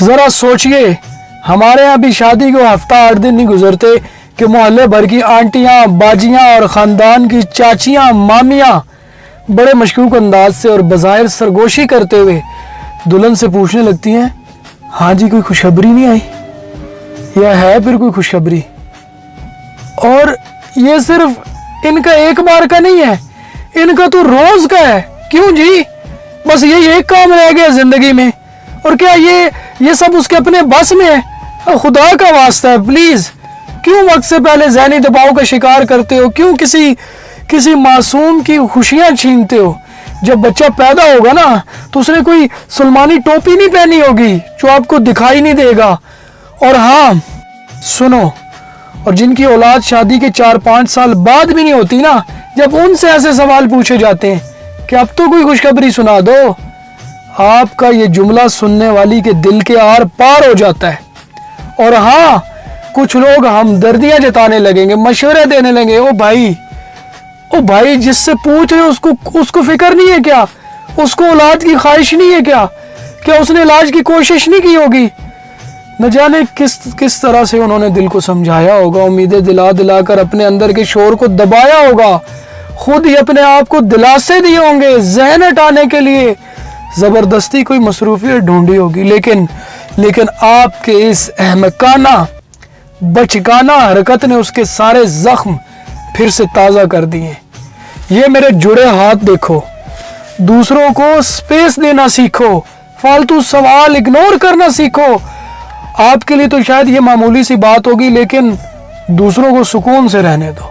ذرا سوچئے، ہمارے یہاں بھی شادی کو ہفتہ 8 دن نہیں گزرتے کہ محلے بھر کی آنٹیاں، باجیاں اور خاندان کی چاچیاں، مامیاں بڑے مشکوک انداز سے اور بظاہر سرگوشی کرتے ہوئے دلہن سے پوچھنے لگتی ہیں، ہاں جی کوئی خوشخبری نہیں آئی؟ یا ہے پھر کوئی خوشخبری؟ اور یہ صرف ان کا ایک بار کا نہیں ہے، ان کا تو روز کا ہے۔ کیوں جی؟ بس یہی ایک کام رہ گیا زندگی میں، اور کیا یہ سب اس کے اپنے بس میں ہے؟ خدا کا واسطہ ہے پلیز، کیوں وقت سے پہلے ذہنی دباؤ کا شکار کرتے ہو؟ کیوں کسی معصوم کی خوشیاں چھینتے ہو؟ جب بچہ پیدا ہوگا نا تو اس نے کوئی سلمانی ٹوپی نہیں پہنی ہوگی جو آپ کو دکھائی نہیں دے گا۔ اور ہاں سنو، اور جن کی اولاد شادی کے 4-5 سال بعد بھی نہیں ہوتی نا، جب ان سے ایسے سوال پوچھے جاتے ہیں کہ اب تو کوئی خوشخبری سنا دو، آپ کا یہ جملہ سننے والی کے دل کے آر پار ہو جاتا ہے۔ اور ہاں کچھ لوگ ہمدردیاں جتانے لگیں گے، مشورے دینے لگیں گے، او بھائی جس سے پوچھ رہے اس کو فکر نہیں ہے کیا؟ اس کو اولاد کی خواہش نہیں ہے کیا اس نے علاج کی کوشش نہیں کی ہوگی؟ نہ جانے کس طرح سے انہوں نے دل کو سمجھایا ہوگا، امیدیں دلا کر اپنے اندر کے شور کو دبایا ہوگا، خود ہی اپنے آپ کو دلاسے دیے ہوں گے، ذہن ہٹانے کے لیے زبردستی کوئی مصروفیت ڈھونڈی ہوگی، لیکن آپ کے اس احمقانہ بچکانہ حرکت نے اس کے سارے زخم پھر سے تازہ کر دیے۔ یہ میرے جڑے ہاتھ دیکھو، دوسروں کو سپیس دینا سیکھو، فالتو سوال اگنور کرنا سیکھو۔ آپ کے لیے تو شاید یہ معمولی سی بات ہوگی، لیکن دوسروں کو سکون سے رہنے دو۔